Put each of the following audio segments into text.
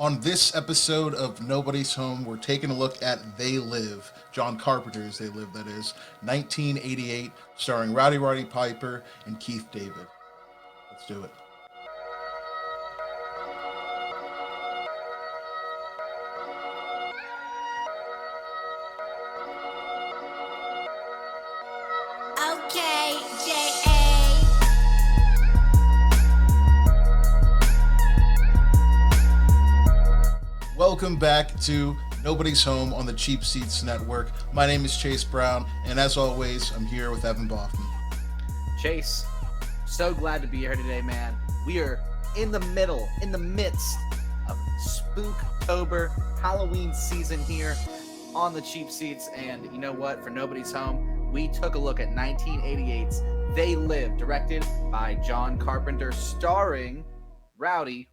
On this episode of Nobody's Home, we're taking a look at They Live, John Carpenter's They Live, that is, 1988, starring Roddy Piper and Keith David. Let's do it. Okay, J.A. Welcome back to Nobody's Home on the Cheap Seats Network. My name is Chase Brown, and as always, I'm here with Evan Boffman. Chase, so glad to be here today, man. We are in the midst of Spooktober, Halloween season here on the Cheap Seats. And you know what? For Nobody's Home, we took a look at 1988's They Live, directed by John Carpenter, starring Roddy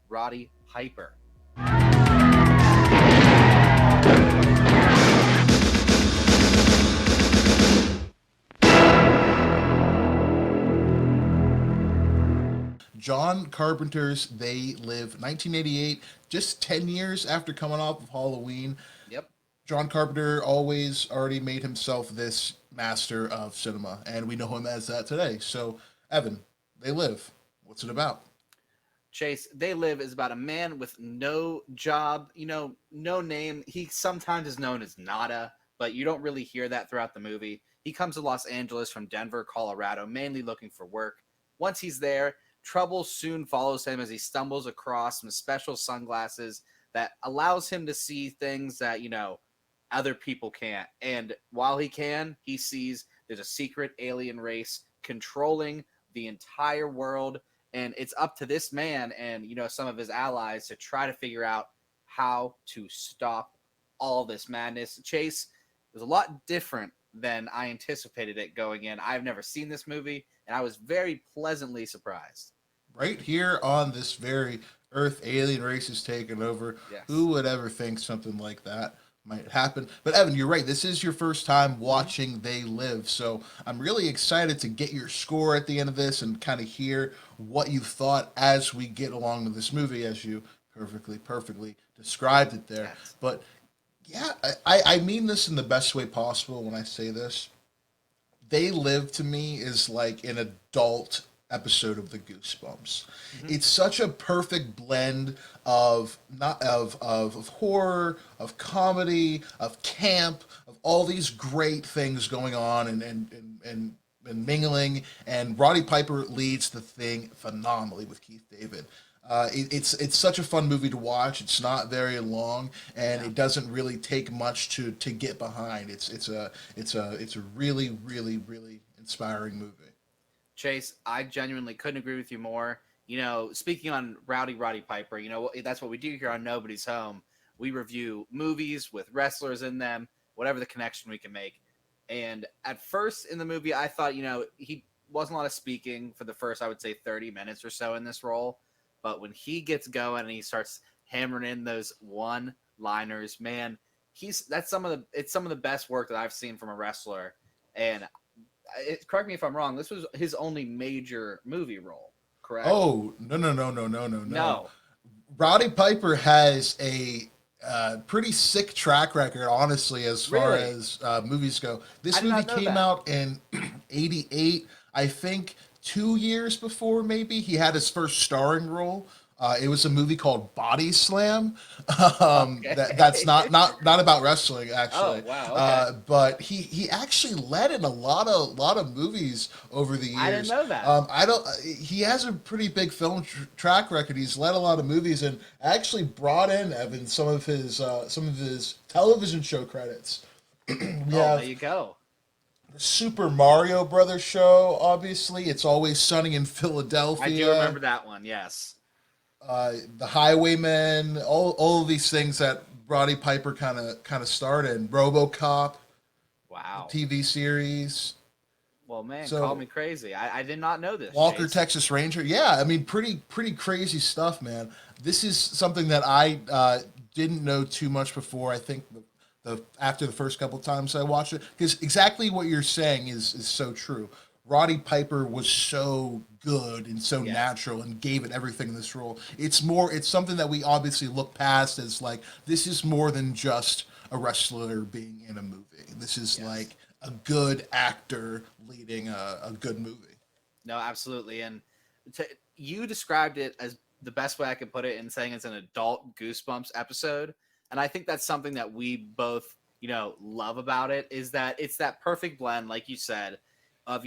Piper. John Carpenter's They Live, 1988, just 10 years after coming off of Halloween. Yep. John Carpenter always already made himself this master of cinema, and we know him as that today. So, Evan, They Live. What's it about? Chase, They Live is about a man with no job, no name. He sometimes is known as Nada, but you don't really hear that throughout the movie. He comes to Los Angeles from Denver, Colorado, mainly looking for work. Once he's there, trouble soon follows him as he stumbles across some special sunglasses that allows him to see things that, other people can't. And while he can, he sees there's a secret alien race controlling the entire world. And it's up to this man and, some of his allies to try to figure out how to stop all this madness. Chase, it was a lot different than I anticipated it going in. I've never seen this movie, and I was very pleasantly surprised. Right here on this very Earth, alien race is taken over. Yes. Who would ever think something like that might happen? But Evan, you're right. This is your first time watching They Live, so I'm really excited to get your score at the end of this and kind of hear what you thought as we get along with this movie, as you perfectly described it there. Yes. But yeah, I mean this in the best way possible when I say this. They Live to me is like an adult episode of the Goosebumps. It's such a perfect blend of not of horror, of comedy, of camp, of all these great things going on and mingling. And Roddy Piper leads the thing phenomenally with Keith David. It's such a fun movie to watch. It's not very long, and it doesn't really take much to get behind. It's a really inspiring movie. Chase, I genuinely couldn't agree with you more. Speaking on Roddy Piper, that's what we do here on Nobody's Home. We review movies with wrestlers in them, whatever the connection we can make. And at first in the movie, I thought, he wasn't a lot of speaking for the first, I would say, 30 minutes or so in this role. But when he gets going and he starts hammering in those one-liners, man, it's some of the best work that I've seen from a wrestler. And correct me if I'm wrong, this was his only major movie role, correct? Oh, no. No. Roddy Piper has a pretty sick track record, honestly, as far Really? as movies go. This I did movie not know came that. out in 88. I think 2 years before, maybe, he had his first starring role. It was a movie called Body Slam. Okay. That's not about wrestling, actually. Oh, wow, okay. But he actually led in a lot of movies over the years. I didn't know that. I don't. He has a pretty big film track record. He's led a lot of movies, and actually brought in Evan some of his television show credits. There you go. The Super Mario Brothers show, obviously. It's Always Sunny in Philadelphia. I do remember that one, yes. The Highwaymen, all of these things that Roddy Piper kind of started. RoboCop, Wow. TV series. Well, man, So- call me crazy. I did not know this. Walker, Chase. Texas Ranger. Yeah, I mean, pretty crazy stuff, man. This is something that I didn't know too much before. I think after the first couple times I watched it, because exactly what you're saying is so true. Roddy Piper was so good and so Yes. natural and gave it everything in this role. It's something that we obviously look past as like, this is more than just a wrestler being in a movie. This is Yes. like a good actor leading a good movie. No, absolutely. And you described it as the best way I could put it in saying it's an adult Goosebumps episode. And I think that's something that we both, love about it, is that it's that perfect blend, like you said, of,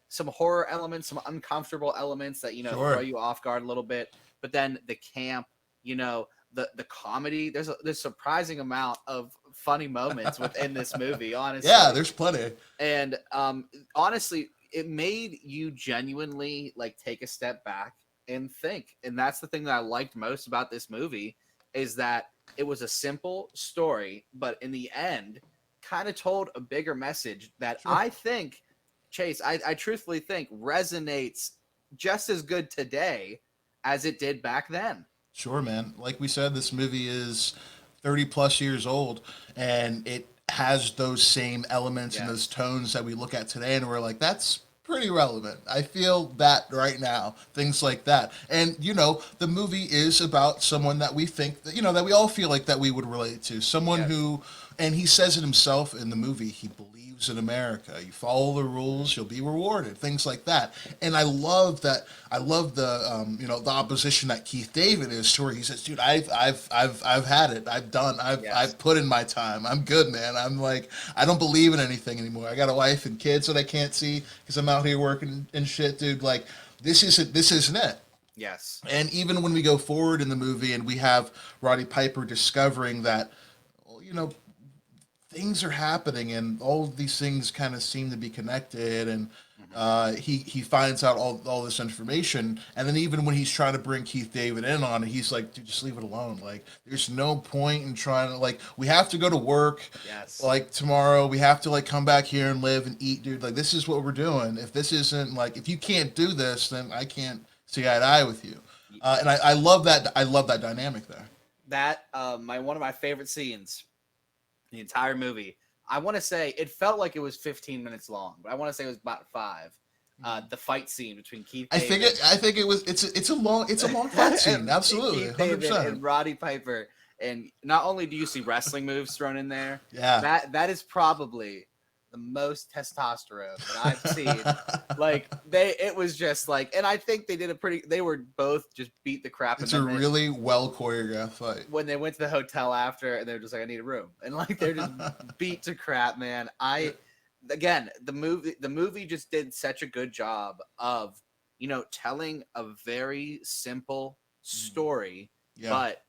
some horror elements, some uncomfortable elements that, Sure. throw you off guard a little bit, but then the camp, the comedy. There's a surprising amount of funny moments within this movie, honestly. Yeah, there's plenty. And honestly, it made you genuinely like take a step back and think. And that's the thing that I liked most about this movie, is that it was a simple story, but in the end kind of told a bigger message that Sure. I think, Chase, I truthfully think resonates just as good today as it did back then. Sure, man. Like we said, this movie is 30 plus years old, and it has those same elements and Yes. those tones that we look at today, and we're like, that's pretty relevant. I feel that right now, things like that. And, the movie is about someone that we think, that we all feel like that we would relate to. Someone Yes. who, and he says it himself in the movie, he believes in America. You follow the rules, you'll be rewarded, things like that. And I love that. I love the opposition that Keith David is to, where he says, dude, I've had it. I've Yes. put in my time. I'm good, man. I'm like, I don't believe in anything anymore. I got a wife and kids that I can't see because I'm out here working and shit, dude. Like, this isn't it. Yes. And even when we go forward in the movie and we have Roddy Piper discovering that, well, things are happening and all of these things kind of seem to be connected, and he finds out all this information, and then even when he's trying to bring Keith David in on it, he's like, dude, just leave it alone. Like, there's no point in trying to, like, we have to go to work. Yes. Like, tomorrow we have to, like, come back here and live and eat, dude. Like, this is what we're doing. If this isn't, like, if you can't do this, then I can't see eye to eye with you. And I love that. I love that dynamic there. That one of my favorite scenes, the entire movie. I want to say it felt like it was 15 minutes long, but I want to say it was about 5. The fight scene between Keith I David, think it was. It's a long fight scene. Absolutely, Keith David 100%. and Roddy Piper. And not only do you see wrestling moves thrown in there, Yeah. that is probably the most testosterone that I've seen. Like, it was just like, and I think they were both just beat the crap. It's and a then really well choreographed fight. when they went to the hotel after, and they're just like, I need a room, and like they're just beat to crap, man. Again, the movie just did such a good job of telling a very simple story, Yeah. but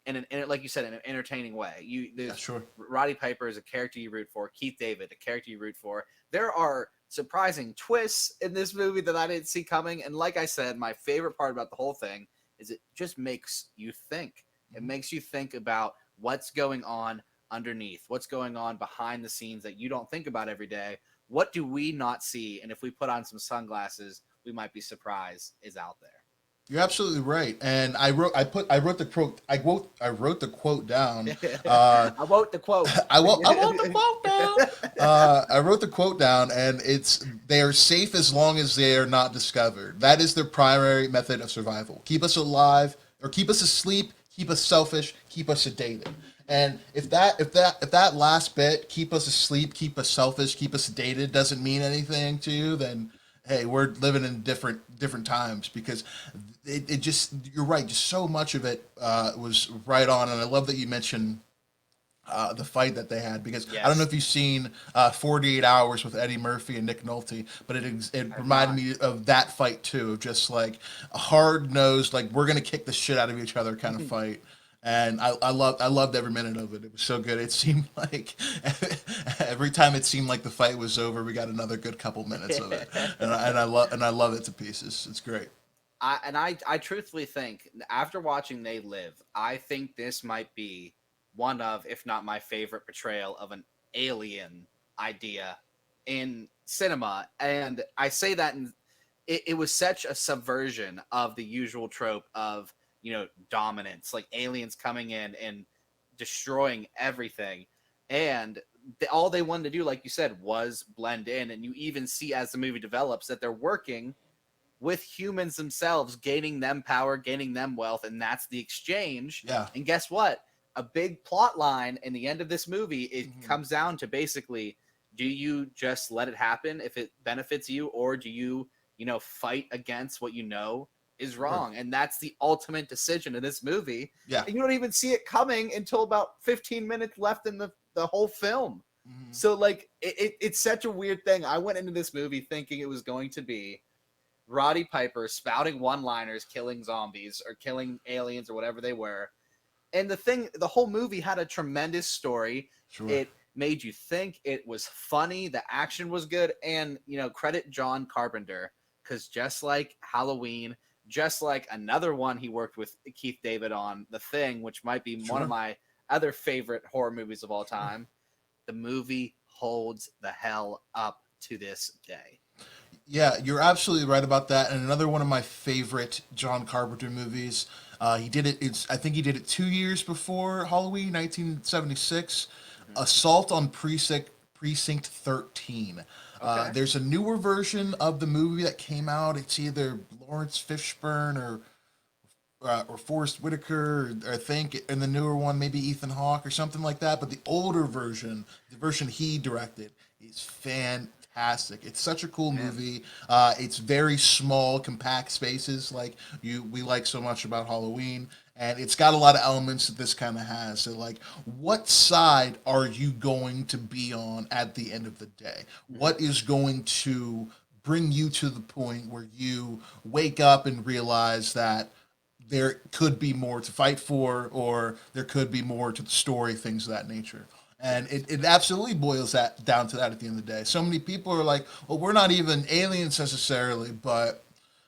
like you said, in an entertaining way. Yeah, sure. Roddy Piper is a character you root for. Keith David, a character you root for. There are surprising twists in this movie that I didn't see coming, and like I said, my favorite part about the whole thing is it just makes you think. It makes you think about what's going on underneath, what's going on behind the scenes that you don't think about every day. What do we not see? And if we put on some sunglasses, we might be surprised is out there. You're absolutely right. And I wrote the quote down. I wrote the quote. I wrote the quote down. I wrote the quote down, and they are safe as long as they are not discovered. That is their primary method of survival. Keep us alive, or keep us asleep, keep us selfish, keep us sedated. And if that last bit, keep us asleep, keep us selfish, keep us sedated, doesn't mean anything to you, then hey, we're living in different times, because it just, you're right, just so much of it was right on. And I love that you mentioned the fight that they had, because I don't know if you've seen 48 Hours with Eddie Murphy and Nick Nolte, but it reminded me of that fight too, of just like a hard-nosed, like, we're gonna kick the shit out of each other kind of fight. And I loved every minute of it. It was so good. It seemed like every time it seemed like the fight was over, we got another good couple minutes of it, and I love it to pieces. It's great. I truthfully think, after watching They Live, I think this might be one of, if not my favorite portrayal of an alien idea in cinema. And I say that it was such a subversion of the usual trope of, dominance, like aliens coming in and destroying everything. And all they wanted to do, like you said, was blend in. And you even see, as the movie develops, that they're working with humans themselves, gaining them power, gaining them wealth, and that's the exchange. Yeah. And guess what? A big plot line in the end of this movie, it comes down to basically, do you just let it happen if it benefits you, or do you, fight against what you know is wrong? And that's the ultimate decision in this movie. Yeah. And you don't even see it coming until about 15 minutes left in the whole film. So like it's such a weird thing. I went into this movie thinking it was going to be Roddy Piper spouting one-liners, killing zombies or killing aliens or whatever they were. And the whole movie had a tremendous story. Sure. It made you think. It was funny. The action was good. And, credit John Carpenter, because just like Halloween, just like another one he worked with Keith David on, The Thing, which might be one of my other favorite horror movies of all time, the movie holds the hell up to this day. Yeah, you're absolutely right about that. And another one of my favorite John Carpenter movies. He did it. I think he did it 2 years before Halloween, 1976. Assault on Precinct 13. Okay. There's a newer version of the movie that came out. It's either Lawrence Fishburne or Forrest Whitaker, or I think, and the newer one maybe Ethan Hawke or something like that. But the older version, the version he directed, is fantastic. It's such a cool movie. It's very small, compact spaces, like we like so much about Halloween, and it's got a lot of elements that this kind of has. So, like, what side are you going to be on at the end of the day? What is going to bring you to the point where you wake up and realize that there could be more to fight for, or there could be more to the story, things of that nature. And it absolutely boils that down to that at the end of the day. So many people are like, well, we're not even aliens necessarily, but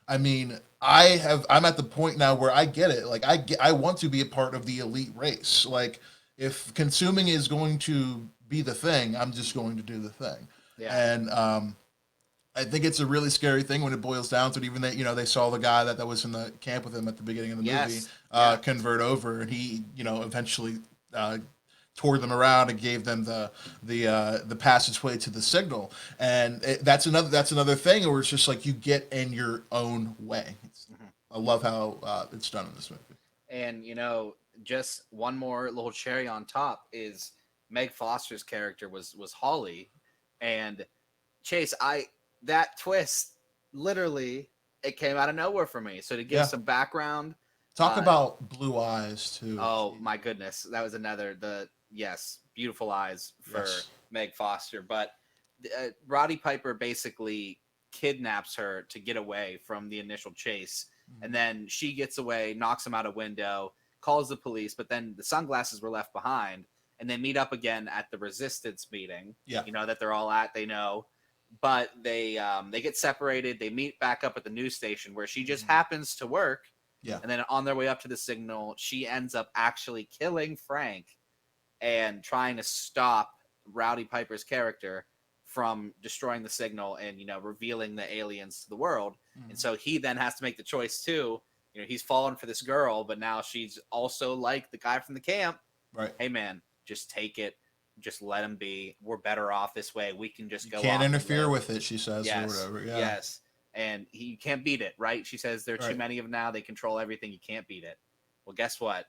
I mean, I'm at the point now where I get it. Like, I want to be a part of the elite race. Like, if consuming is going to be the thing, I'm just going to do the thing. Yeah. And I think it's a really scary thing when it boils down to it. Even that, they saw the guy that was in the camp with him at the beginning of the movie convert over, and he, eventually toured them around and gave them the passageway to the signal. And that's another thing where it's just like you get in your own way. I love how it's done in this movie. And just one more little cherry on top is Meg Foster's character was Holly, and Chase. That twist, literally, it came out of nowhere for me. So to give some background, talk about blue eyes too. Oh my goodness, that was another beautiful eyes for Meg Foster. But Roddy Piper basically kidnaps her to get away from the initial chase, and then she gets away, knocks him out a window, calls the police. But then the sunglasses were left behind, and they meet up again at the resistance meeting. Yeah, that they're all at. They know. But they get separated. They meet back up at the news station where she just happens to work. Yeah. And then on their way up to the signal, she ends up actually killing Frank and trying to stop Rowdy Piper's character from destroying the signal and, revealing the aliens to the world. And so he then has to make the choice too. He's fallen for this girl, but now she's also like the guy from the camp. Right. Hey man, just take it. Just let him be. We're better off this way. We can just go. Can't interfere with it, she says, yes, or whatever. Yeah. Yes, and you can't beat it, right? She says there are too many of them now. They control everything. You can't beat it. Well, guess what?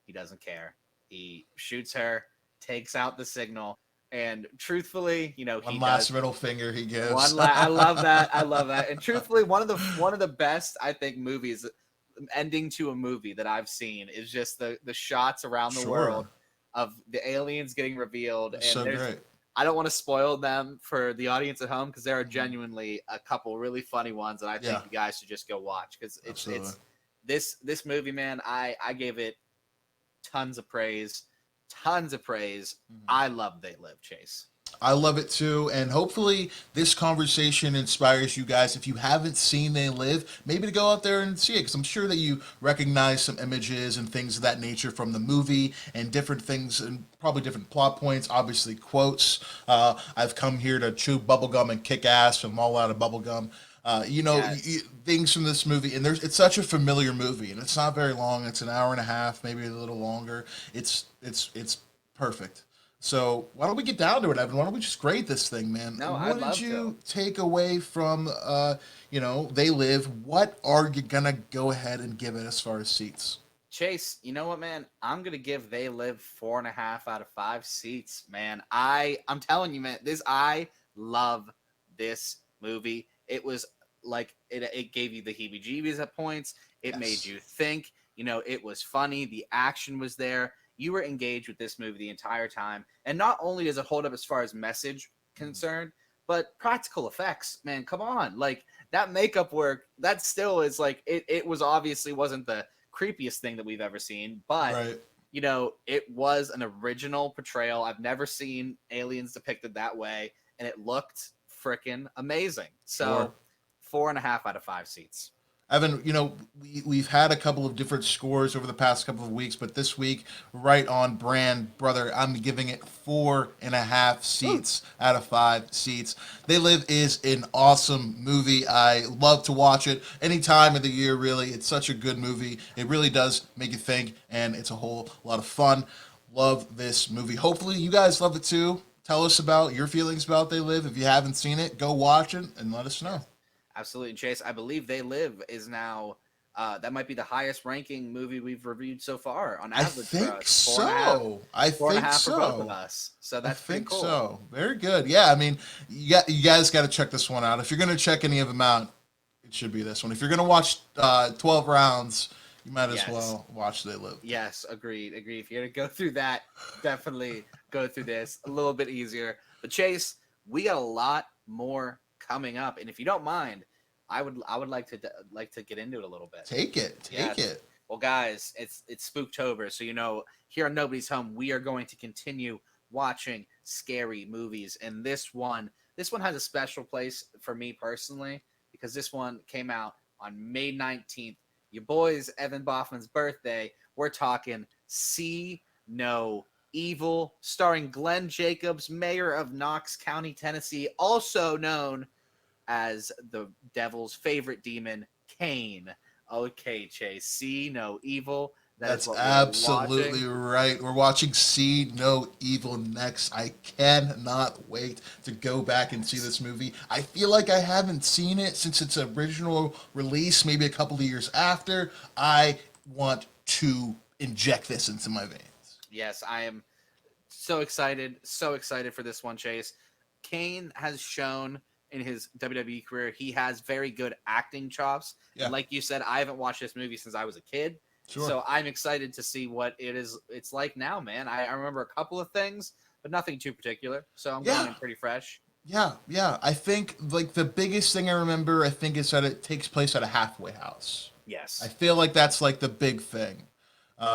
He doesn't care. He shoots her, takes out the signal, and truthfully, one last middle finger he gives. I love that. I love that. And truthfully, one of the best, I think, movies ending to a movie that I've seen is just the shots around the world of the aliens getting revealed. And so great. I don't want to spoil them for the audience at home because there are genuinely a couple really funny ones that I think you guys should just go watch because it's this movie, man. I gave it tons of praise. I love They Live, Chase. I love it too, and hopefully this conversation inspires you guys, if you haven't seen They Live, maybe to go out there and see it, because I'm sure that you recognize some images and things of that nature from the movie, and different things, and probably different plot points, obviously quotes. I've come here to chew bubblegum and kick ass, I'm all out of bubblegum. Things from this movie, and it's such a familiar movie, and it's not very long. It's an hour and a half, maybe a little longer. It's perfect. So why don't we get down to it, Evan? Why don't we just grade this thing, man? No, I'd What did love you take away from, They Live? What are you gonna go ahead and give it as far as seats? Chase, you know what, man? I'm gonna give They Live 4.5 out of 5 seats, man. I'm telling you, man, I love this movie. It was like it gave you the heebie-jeebies at points. It made Yes. you think. It was funny. The action was there. You were engaged with this movie the entire time. And not only does it hold up as far as message concerned, but practical effects, man. Come on, like that makeup work. That still is like it was obviously wasn't the creepiest thing that we've ever seen, but Right. it was an original portrayal. I've never seen aliens depicted that way, and it looked freaking amazing. Sure. So 4.5 out of 5 seats. Evan, we've had a couple of different scores over the past couple of weeks, but this week, right on brand, brother, I'm giving it 4.5 seats out of 5 seats. They Live is an awesome movie. I love to watch it any time of the year, really. It's such a good movie. It really does make you think, and it's a whole lot of fun. Love this movie. Hopefully, you guys love it too. Tell us about your feelings about They Live. If you haven't seen it, go watch it and let us know. Absolutely, Chase. I believe They Live is now that might be the highest ranking movie we've reviewed so far on I average for think us. 4.5, so. I four and a think half for both of so. us. So I that's pretty think cool. so. Very good. Yeah, I mean, you guys got to check this one out. If you're going to check any of them out, it should be this one. If you're going to watch 12 rounds, you might as Yes. well watch They Live. Yes, agreed. If you're gonna go through that, definitely go through this a little bit easier. But Chase, we got a lot more coming up, and if you don't mind, I would like to get into it a little bit. Take it. Yes. Take it. Well, guys, it's Spooktober, so here on Nobody's Home, we are going to continue watching scary movies, and this one has a special place for me personally because this one came out on May 19th. Your boy's Evan Boffman's birthday. We're talking See No Evil, starring Glenn Jacobs, mayor of Knox County, Tennessee, also known as the devil's favorite demon, Cain. Okay, Chase, See No Evil. That's What absolutely we're watching. right. We're watching See No Evil next. I cannot wait to go back and see this movie. I feel like I haven't seen it since its original release, maybe a couple of years after. I want to inject this into my veins. Yes, I am so excited for this one, Chase. Cain has shown in his WWE career he has very good acting chops. Yeah. And like you said, I haven't watched this movie since I was a kid. Sure. So I'm excited to see what it's like now, man. I remember a couple of things, but nothing too particular. So I'm going in pretty fresh. Yeah. I think like the biggest thing I remember, I think, is that it takes place at a halfway house. Yes. I feel like that's like the big thing.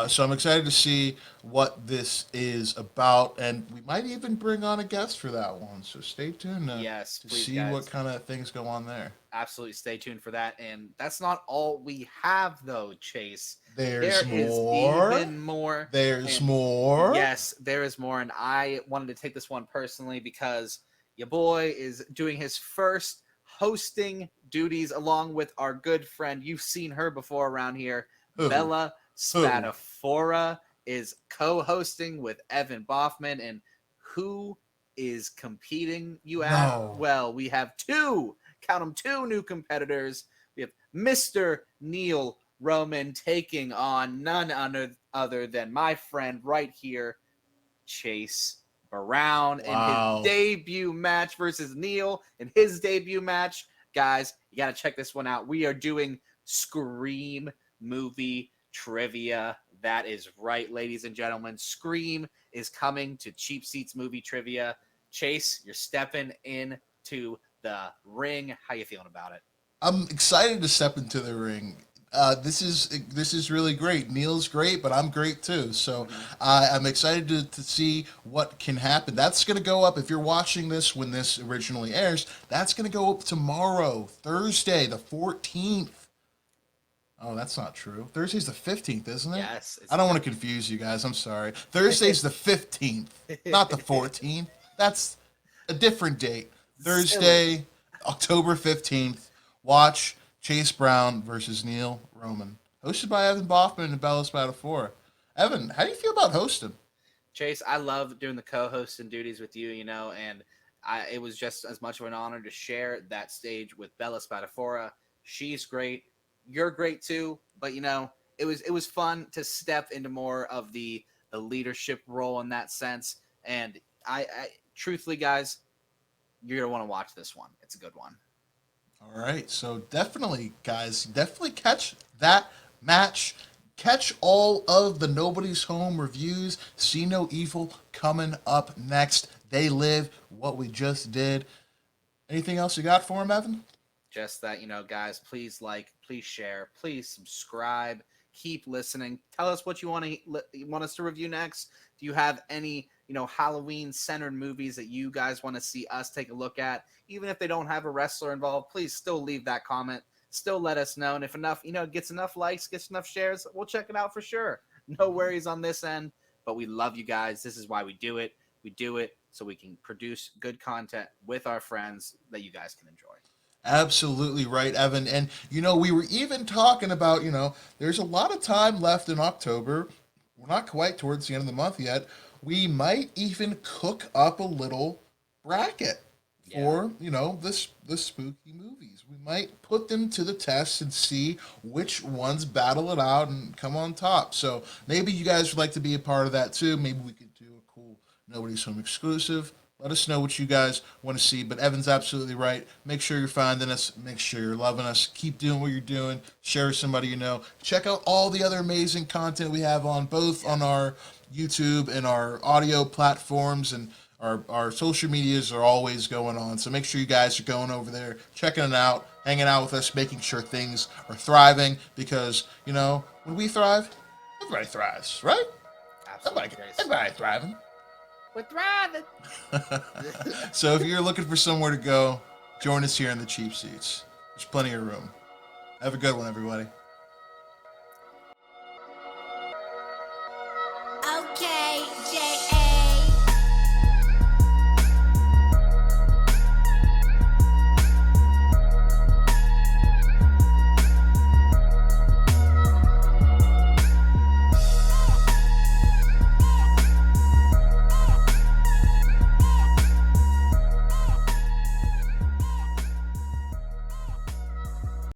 So I'm excited to see what this is about, and we might even bring on a guest for that one. So stay tuned Yes, to please, see guys. what kind of things go on there. Absolutely stay tuned for that. And that's not all we have, though, Chase. There's There is more. even more. There's And more. yes, there is more. And I wanted to take this one personally because your boy is doing his first hosting duties along with our good friend. You've seen her before around here. Who? Bella Spadafora is co-hosting with Evan Boffman. And who is competing, you ask? No. Well, we have two new competitors. We have Mr. Neil Roman taking on none other than my friend right here, Chase Brown, Wow. in his debut match versus Neil in his debut match. Guys, you got to check this one out. We are doing Scream movie trivia. That is right, ladies and gentlemen. Scream is coming to Cheap Seats movie trivia. Chase, you're stepping into the ring. How you feeling about it? I'm excited to step into the ring. This is really great. Neil's great, but I'm great too. So I'm excited to see what can happen. That's going to go up, if you're watching this when this originally airs, that's going to go up tomorrow, Thursday, the 14th. Oh, that's not true. Thursday's the 15th, isn't it? Yes. I don't want to confuse you guys. I'm sorry. Thursday's the 15th, not the 14th. That's a different date. Thursday, October 15th. Watch Chase Brown versus Neil Roman. Hosted by Evan Boffman and Bella Spadafora. Evan, how do you feel about hosting? Chase, I love doing the co-hosting duties with you, and it was just as much of an honor to share that stage with Bella Spadafora. She's great. You're great too, but it was fun to step into more of the leadership role in that sense. And I truthfully, guys, you're gonna want to watch this one. It's a good one. All right, so definitely, guys, definitely catch that match. Catch all of the Nobody's Home reviews. See No Evil coming up next. They Live, what we just did. Anything else you got for him, Evan? Just that, guys, please like, please share, please subscribe, keep listening. Tell us what you want us to review next. Do you have any Halloween centered movies that you guys want to see us take a look at? Even if they don't have a wrestler involved, please still leave that comment. Still let us know. And if enough, gets enough likes, gets enough shares, we'll check it out for sure. No worries on this end, but we love you guys. This is why we do it. We do it so we can produce good content with our friends that you guys can enjoy. Absolutely right, Evan. And, we were even talking about, there's a lot of time left in October. We're not quite towards the end of the month yet. We might even cook up a little bracket for, the spooky movies. We might put them to the test and see which ones battle it out and come on top. So maybe you guys would like to be a part of that too. Maybe we could do a cool Nobody's Home exclusive. Let us know what you guys want to see. But Evan's absolutely right. Make sure you're finding us. Make sure you're loving us. Keep doing what you're doing. Share with somebody you know. Check out all the other amazing content we have on both on our YouTube and our audio platforms, and our social medias are always going on. So make sure you guys are going over there, checking it out, hanging out with us, making sure things are thriving. Because, when we thrive, everybody thrives, right? Absolutely. Everybody thriving. We're thriving. So if you're looking for somewhere to go, join us here in the cheap seats. There's plenty of room. Have a good one, everybody.